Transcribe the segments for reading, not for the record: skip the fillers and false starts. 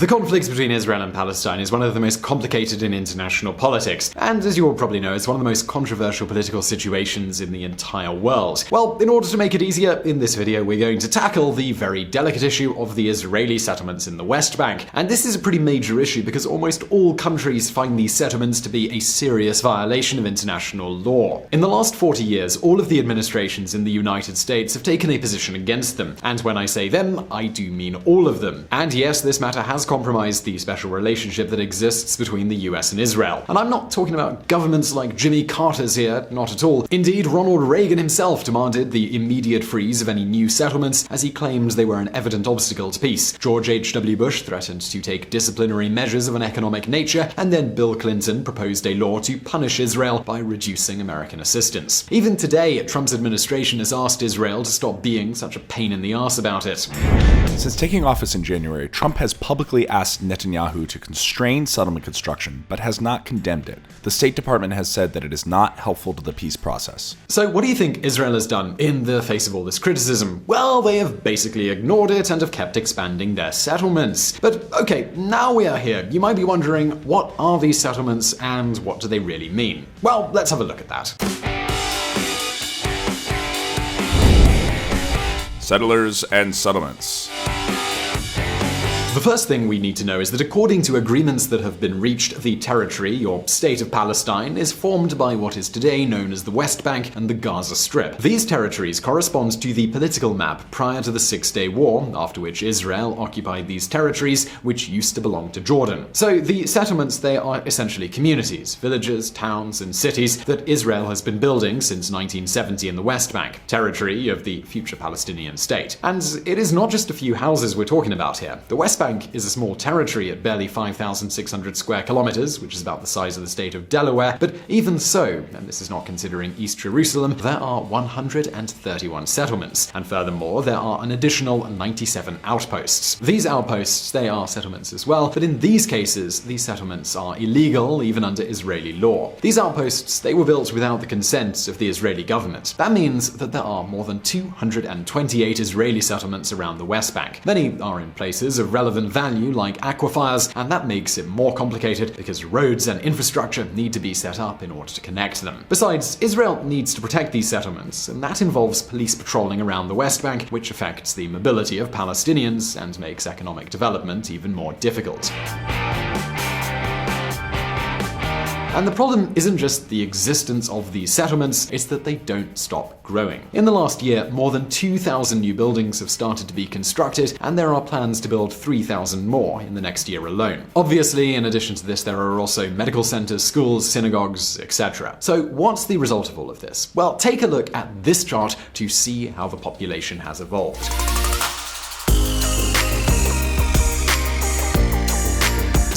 The conflict between Israel and Palestine is one of the most complicated in international politics, and as you all probably know, it's one of the most controversial political situations in the entire world. Well, in order to make it easier, in this video we're going to tackle the very delicate issue of the Israeli settlements in the West Bank. And this is a pretty major issue because almost all countries find these settlements to be a serious violation of international law. In the last 40 years, all of the administrations in the United States have taken a position against them, and when I say them, I do mean all of them. And yes, this matter has compromised the special relationship that exists between the US and Israel. And I'm not talking about governments like Jimmy Carter's here, not at all. Indeed, Ronald Reagan himself demanded the immediate freeze of any new settlements, as he claimed they were an evident obstacle to peace. George H.W. Bush threatened to take disciplinary measures of an economic nature, and then Bill Clinton proposed a law to punish Israel by reducing American assistance. Even today, Trump's administration has asked Israel to stop being such a pain in the ass about it. Since taking office in January, Trump has publicly asked Netanyahu to constrain settlement construction, but has not condemned it. The State Department has said that it is not helpful to the peace process. So what do you think Israel has done in the face of all this criticism? Well, they have basically ignored it and have kept expanding their settlements. But okay, now we are here. You might be wondering, what are these settlements and what do they really mean? Well, let's have a look at that. Settlers and settlements. The first thing we need to know is that according to agreements that have been reached, the territory, or state of Palestine, is formed by what is today known as the West Bank and the Gaza Strip. These territories correspond to the political map prior to the Six-Day War, after which Israel occupied these territories, which used to belong to Jordan. So the settlements, they are essentially communities, villages, towns, and cities that Israel has been building since 1970 in the West Bank, territory of the future Palestinian state. And it is not just a few houses we're talking about here. The West Bank is a small territory at barely 5,600 square kilometers, which is about the size of the state of Delaware, but even so, and this is not considering East Jerusalem, there are 131 settlements, and furthermore, there are an additional 97 outposts. These outposts, they are settlements as well, but in these cases, these settlements are illegal even under Israeli law. These outposts, they were built without the consent of the Israeli government. That means that there are more than 228 Israeli settlements around the West Bank. Many are in places of relevant value like aquifers, and that makes it more complicated because roads and infrastructure need to be set up in order to connect them. Besides, Israel needs to protect these settlements, and that involves police patrolling around the West Bank, which affects the mobility of Palestinians and makes economic development even more difficult. And the problem isn't just the existence of these settlements, it's that they don't stop growing. In the last year, more than 2,000 new buildings have started to be constructed, and there are plans to build 3,000 more in the next year alone. Obviously, in addition to this, there are also medical centers, schools, synagogues, etc. So what's the result of all of this? Well, take a look at this chart to see how the population has evolved.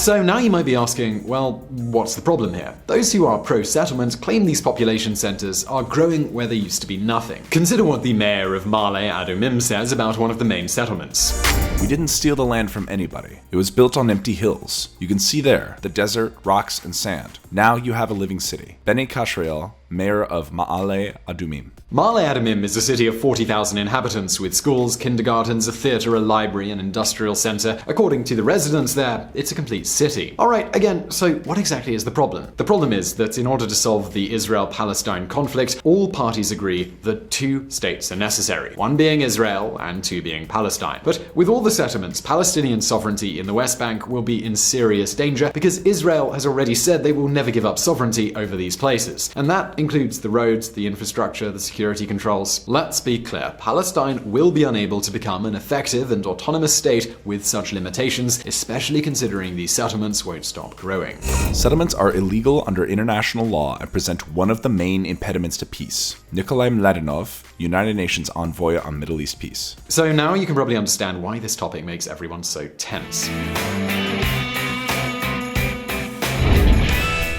So now you might be asking, well, what's the problem here? Those who are pro-settlement claim these population centers are growing where there used to be nothing. Consider what the mayor of Ma'ale Adumim says about one of the main settlements. We didn't steal the land from anybody. It was built on empty hills. You can see there, the desert, rocks, and sand. Now you have a living city. Beni Kasriel, mayor of Ma'ale Adumim. Ma'ale Adumim is a city of 40,000 inhabitants with schools, kindergartens, a theater, a library, an industrial center. According to the residents there, it's a complete city. Alright, again, so what exactly is the problem? The problem is that in order to solve the Israel-Palestine conflict, all parties agree that two states are necessary, one being Israel and two being Palestine. But with all the settlements, Palestinian sovereignty in the West Bank will be in serious danger because Israel has already said they will never give up sovereignty over these places. And that includes the roads, the infrastructure, the security controls. Let's be clear, Palestine will be unable to become an effective and autonomous state with such limitations, especially considering these settlements won't stop growing. Settlements are illegal under international law and present one of the main impediments to peace. Nikolai Mladenov, United Nations envoy on Middle East peace. So now you can probably understand why this topic makes everyone so tense.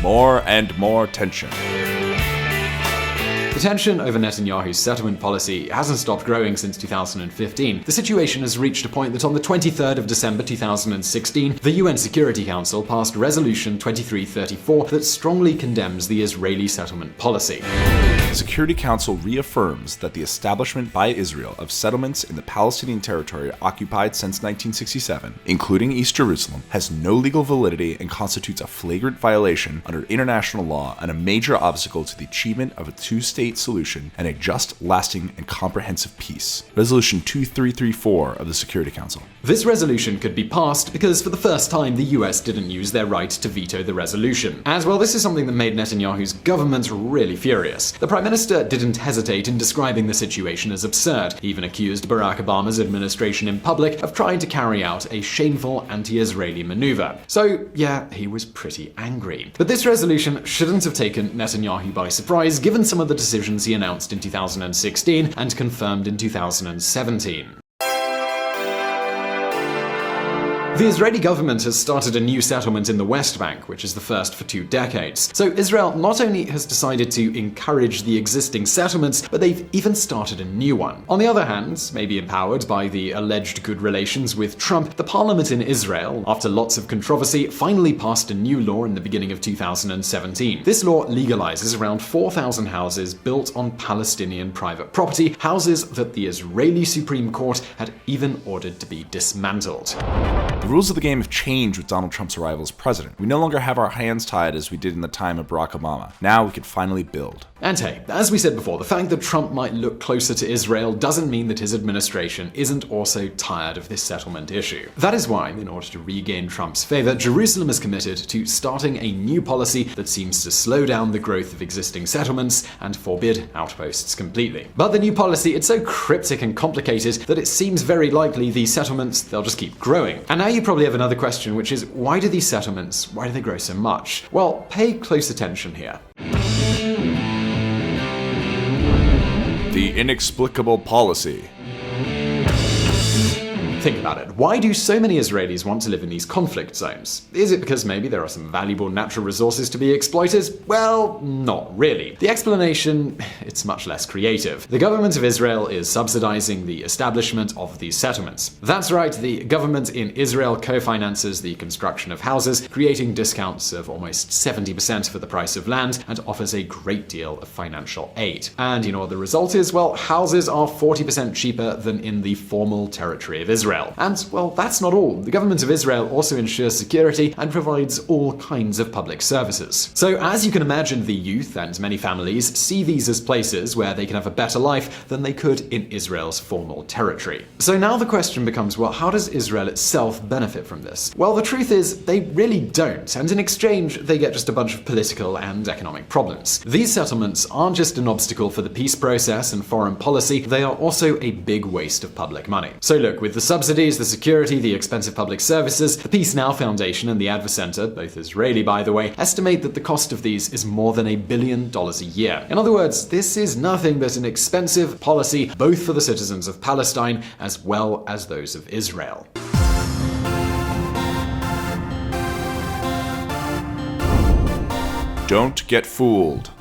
More and more tension. The tension over Netanyahu's settlement policy hasn't stopped growing since 2015. The situation has reached a point that on the 23rd of December 2016, the UN Security Council passed Resolution 2334 that strongly condemns the Israeli settlement policy. The Security Council reaffirms that the establishment by Israel of settlements in the Palestinian territory occupied since 1967, including East Jerusalem, has no legal validity and constitutes a flagrant violation under international law and a major obstacle to the achievement of a two-state solution and a just, lasting, and comprehensive peace. Resolution 2334 of the Security Council. This resolution could be passed because for the first time the US didn't use their right to veto the resolution. As well, this is something that made Netanyahu's government really furious. The Prime Minister didn't hesitate in describing the situation as absurd. He even accused Barack Obama's administration in public of trying to carry out a shameful anti-Israeli maneuver. So, yeah, he was pretty angry. But this resolution shouldn't have taken Netanyahu by surprise, given some of the decisions he announced in 2016 and confirmed in 2017. The Israeli government has started a new settlement in the West Bank, which is the first for 2 decades. So Israel not only has decided to encourage the existing settlements, but they've even started a new one. On the other hand, maybe empowered by the alleged good relations with Trump, the parliament in Israel, after lots of controversy, finally passed a new law in the beginning of 2017. This law legalizes around 4,000 houses built on Palestinian private property, houses that the Israeli Supreme Court had even ordered to be dismantled. The rules of the game have changed with Donald Trump's arrival as president. We no longer have our hands tied as we did in the time of Barack Obama. Now we can finally build. And hey, as we said before, the fact that Trump might look closer to Israel doesn't mean that his administration isn't also tired of this settlement issue. That is why, in order to regain Trump's favor, Jerusalem is committed to starting a new policy that seems to slow down the growth of existing settlements and forbid outposts completely. But the new policy, it's so cryptic and complicated that it seems very likely these settlements, they'll just keep growing. And now you probably have another question, which is, why do these settlements, why do they grow so much? Well, pay close attention here. The inexplicable policy. Think about it. Why do so many Israelis want to live in these conflict zones? Is it because maybe there are some valuable natural resources to be exploited? Well, not really. The explanation, it's much less creative. The government of Israel is subsidizing the establishment of these settlements. That's right, the government in Israel co-finances the construction of houses, creating discounts of almost 70% for the price of land, and offers a great deal of financial aid. And you know what the result is? Well, houses are 40% cheaper than in the formal territory of Israel. And, well, that's not all. The government of Israel also ensures security and provides all kinds of public services. So, as you can imagine, the youth and many families see these as places where they can have a better life than they could in Israel's formal territory. So now the question becomes, well, how does Israel itself benefit from this? Well, the truth is, they really don't, and in exchange, they get just a bunch of political and economic problems. These settlements aren't just an obstacle for the peace process and foreign policy, they are also a big waste of public money. So look, with the subsidies, the security, the expensive public services, the Peace Now Foundation and the Adver Center, both Israeli by the way, estimate that the cost of these is more than $1 billion a year. In other words, this is nothing but an expensive policy both for the citizens of Palestine as well as those of Israel. Don't get fooled.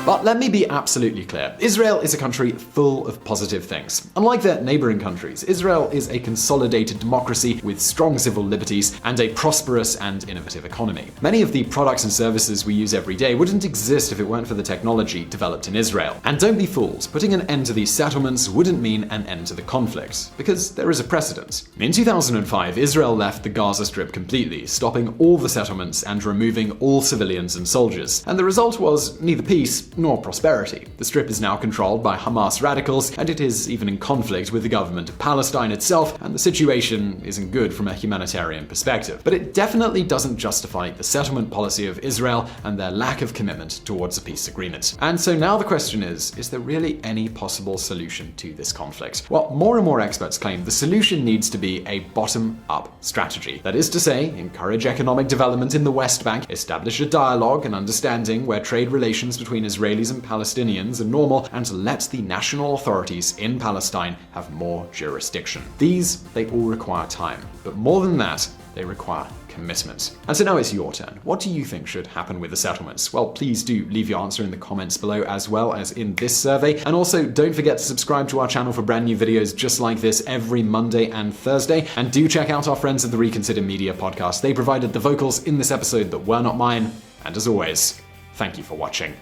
But let me be absolutely clear. Israel is a country full of positive things. Unlike their neighboring countries, Israel is a consolidated democracy with strong civil liberties and a prosperous and innovative economy. Many of the products and services we use every day wouldn't exist if it weren't for the technology developed in Israel. And don't be fooled, putting an end to these settlements wouldn't mean an end to the conflict, because there is a precedent. In 2005, Israel left the Gaza Strip completely, stopping all the settlements and removing all civilians and soldiers. And the result was neither peace nor prosperity. The Strip is now controlled by Hamas radicals, and it is even in conflict with the government of Palestine itself, and the situation isn't good from a humanitarian perspective. But it definitely doesn't justify the settlement policy of Israel and their lack of commitment towards a peace agreement. And so now the question is there really any possible solution to this conflict? Well, more and more experts claim the solution needs to be a bottom-up strategy. That is to say, encourage economic development in the West Bank, establish a dialogue and understanding where trade relations between Israelis and Palestinians are normal, and let the national authorities in Palestine have more jurisdiction. These, they all require time, but more than that, they require commitment. And so now it's your turn. What do you think should happen with the settlements? Well, please do leave your answer in the comments below, as well as in this survey. And also, don't forget to subscribe to our channel for brand new videos just like this every Monday and Thursday. And do check out our friends at the Reconsider Media podcast. They provided the vocals in this episode that were not mine. And as always, Thank you for watching.